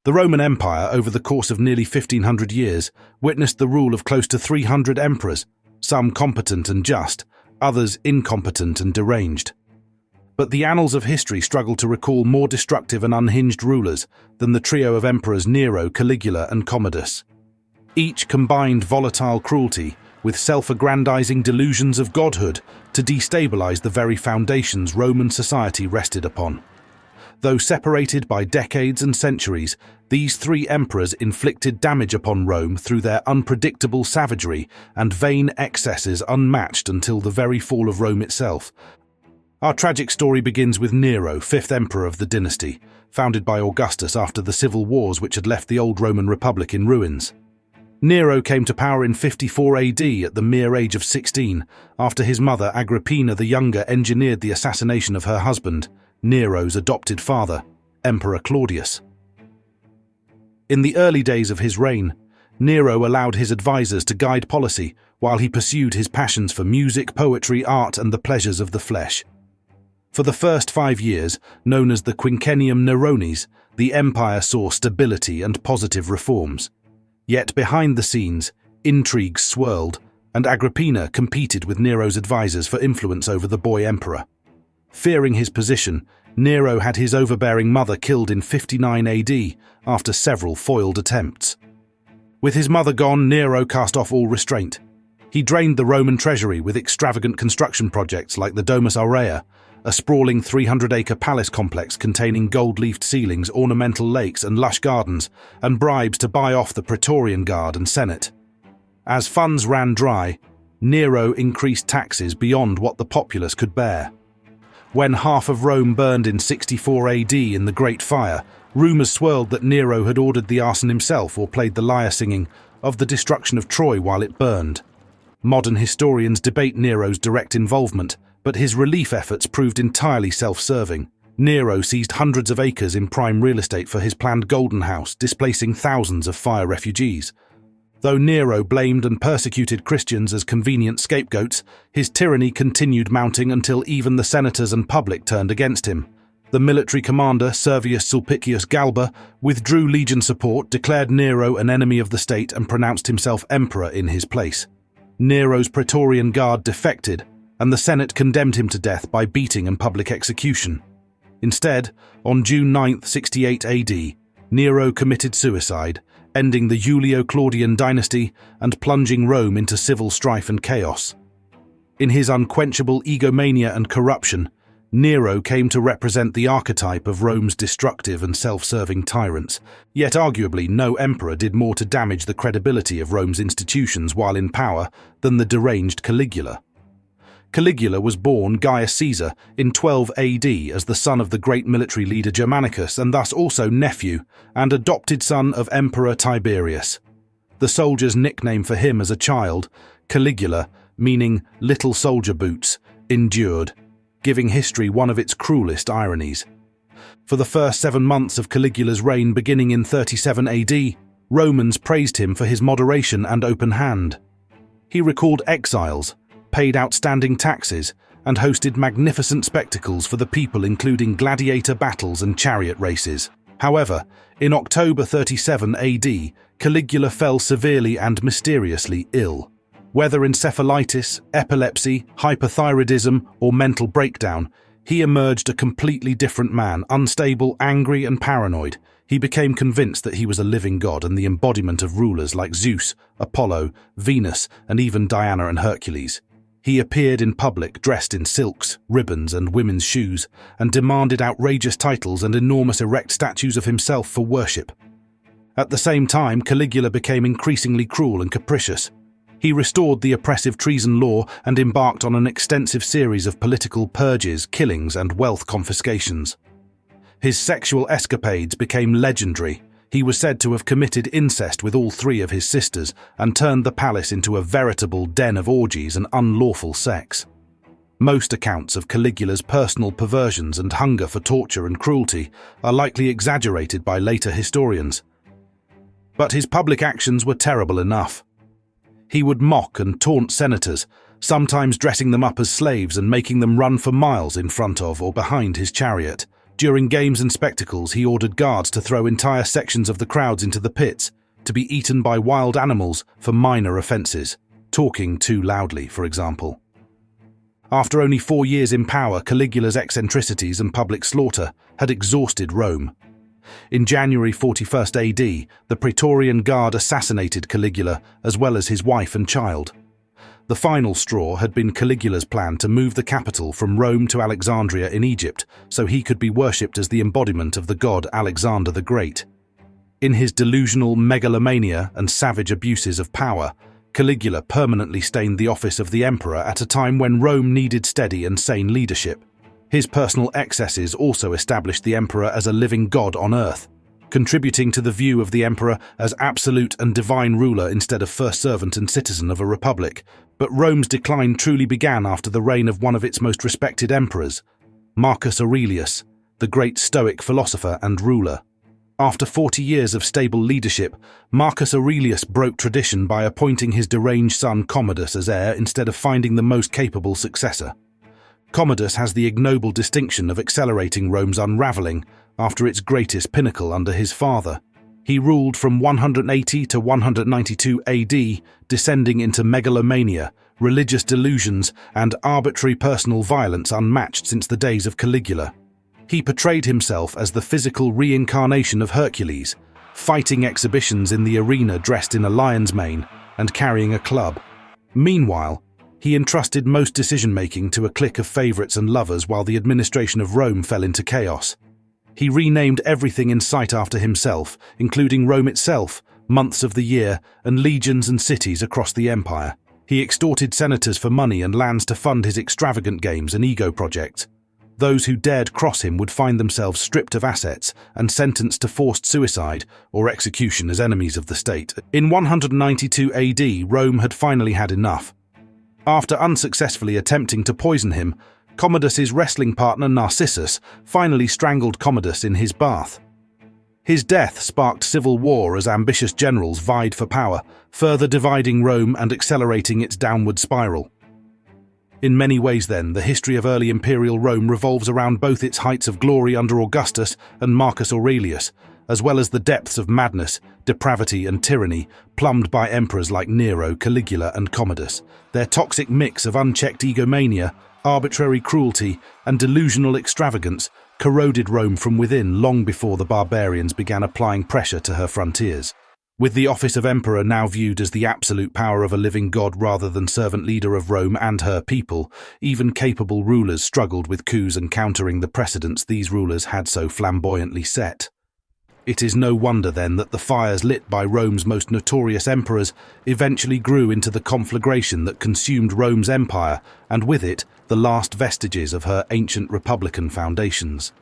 The Roman Empire, over the course of nearly 1,500 years, witnessed the rule of close to 300 emperors, some competent and just, others incompetent and deranged. But the annals of history struggle to recall more destructive and unhinged rulers than the trio of emperors Nero, Caligula, and Commodus. Each combined volatile cruelty with self-aggrandizing delusions of godhood to destabilize the very foundations Roman society rested upon. Though separated by decades and centuries, these three emperors inflicted damage upon Rome through their unpredictable savagery and vain excesses unmatched until the very fall of Rome itself. Our tragic story begins with Nero, fifth emperor of the dynasty, founded by Augustus after the civil wars which had left the old Roman Republic in ruins. Nero came to power in 54 AD at the mere age of 16, after his mother Agrippina the Younger engineered the assassination of her husband, Nero's adopted father, Emperor Claudius. In the early days of his reign, Nero allowed his advisors to guide policy while he pursued his passions for music, poetry, art, and the pleasures of the flesh. For the first 5 years, known as the Quinquennium Neronis, the empire saw stability and positive reforms. Yet behind the scenes, intrigues swirled, and Agrippina competed with Nero's advisors for influence over the boy emperor. Fearing his position, Nero had his overbearing mother killed in 59 AD after several foiled attempts. With his mother gone, Nero cast off all restraint. He drained the Roman treasury with extravagant construction projects like the Domus Aurea, a sprawling 300-acre palace complex containing gold-leafed ceilings, ornamental lakes, and lush gardens, and bribes to buy off the Praetorian Guard and Senate. As funds ran dry, Nero increased taxes beyond what the populace could bear. When half of Rome burned in 64 AD in the Great Fire, rumours swirled that Nero had ordered the arson himself or played the lyre singing of the destruction of Troy while it burned. Modern historians debate Nero's direct involvement, but his relief efforts proved entirely self-serving. Nero seized hundreds of acres in prime real estate for his planned Golden House, displacing thousands of fire refugees. Though Nero blamed and persecuted Christians as convenient scapegoats, his tyranny continued mounting until even the senators and public turned against him. The military commander, Servius Sulpicius Galba, withdrew legion support, declared Nero an enemy of the state, and pronounced himself emperor in his place. Nero's Praetorian Guard defected, and the Senate condemned him to death by beating and public execution. Instead, on June 9, 68 AD, Nero committed suicide, ending the Julio-Claudian dynasty and plunging Rome into civil strife and chaos. In his unquenchable egomania and corruption, Nero came to represent the archetype of Rome's destructive and self-serving tyrants, yet arguably no emperor did more to damage the credibility of Rome's institutions while in power than the deranged Caligula. Caligula was born Gaius Caesar in 12 AD as the son of the great military leader Germanicus, and thus also nephew and adopted son of Emperor Tiberius. The soldiers' nickname for him as a child, Caligula, meaning little soldier boots, endured, giving history one of its cruelest ironies. For the first 7 months of Caligula's reign beginning in 37 AD, Romans praised him for his moderation and open hand. He recalled exiles, paid outstanding taxes, and hosted magnificent spectacles for the people, including gladiator battles and chariot races. However, in October 37 AD, Caligula fell severely and mysteriously ill. Whether encephalitis, epilepsy, hypothyroidism, or mental breakdown, he emerged a completely different man, unstable, angry, and paranoid. He became convinced that he was a living god and the embodiment of rulers like Zeus, Apollo, Venus, and even Diana and Hercules. He appeared in public dressed in silks, ribbons, and women's shoes, and demanded outrageous titles and enormous erect statues of himself for worship. At the same time, Caligula became increasingly cruel and capricious. He restored the oppressive treason law and embarked on an extensive series of political purges, killings, and wealth confiscations. His sexual escapades became legendary. He was said to have committed incest with all 3 of his sisters and turned the palace into a veritable den of orgies and unlawful sex. Most accounts of Caligula's personal perversions and hunger for torture and cruelty are likely exaggerated by later historians. But his public actions were terrible enough. He would mock and taunt senators, sometimes dressing them up as slaves and making them run for miles in front of or behind his chariot, During games and spectacles, he ordered guards to throw entire sections of the crowds into the pits, to be eaten by wild animals for minor offences, talking too loudly, for example. After only 4 years in power, Caligula's eccentricities and public slaughter had exhausted Rome. In January 41 AD, the Praetorian Guard assassinated Caligula as well as his wife and child. The final straw had been Caligula's plan to move the capital from Rome to Alexandria in Egypt so he could be worshipped as the embodiment of the god Alexander the Great. In his delusional megalomania and savage abuses of power, Caligula permanently stained the office of the emperor at a time when Rome needed steady and sane leadership. His personal excesses also established the emperor as a living god on earth, contributing to the view of the emperor as absolute and divine ruler instead of first servant and citizen of a republic. But Rome's decline truly began after the reign of one of its most respected emperors, Marcus Aurelius, the great Stoic philosopher and ruler. After 40 years of stable leadership, Marcus Aurelius broke tradition by appointing his deranged son Commodus as heir instead of finding the most capable successor. Commodus has the ignoble distinction of accelerating Rome's unravelling after its greatest pinnacle under his father. He ruled from 180 to 192 AD, descending into megalomania, religious delusions, and arbitrary personal violence unmatched since the days of Caligula. He portrayed himself as the physical reincarnation of Hercules, fighting exhibitions in the arena dressed in a lion's mane and carrying a club. Meanwhile, he entrusted most decision-making to a clique of favourites and lovers while the administration of Rome fell into chaos. He renamed everything in sight after himself, including Rome itself, months of the year, and legions and cities across the empire. He extorted senators for money and lands to fund his extravagant games and ego projects. Those who dared cross him would find themselves stripped of assets and sentenced to forced suicide or execution as enemies of the state. In 192 AD, Rome had finally had enough. After unsuccessfully attempting to poison him, Commodus's wrestling partner Narcissus finally strangled Commodus in his bath. His death sparked civil war as ambitious generals vied for power, further dividing Rome and accelerating its downward spiral. In many ways then, the history of early Imperial Rome revolves around both its heights of glory under Augustus and Marcus Aurelius, as well as the depths of madness, depravity and tyranny plumbed by emperors like Nero, Caligula and Commodus. Their toxic mix of unchecked egomania, arbitrary cruelty and delusional extravagance corroded Rome from within long before the barbarians began applying pressure to her frontiers. With the office of emperor now viewed as the absolute power of a living god rather than servant leader of Rome and her people, even capable rulers struggled with coups and countering the precedents these rulers had so flamboyantly set. It is no wonder then that the fires lit by Rome's most notorious emperors eventually grew into the conflagration that consumed Rome's empire, and with it, the last vestiges of her ancient republican foundations.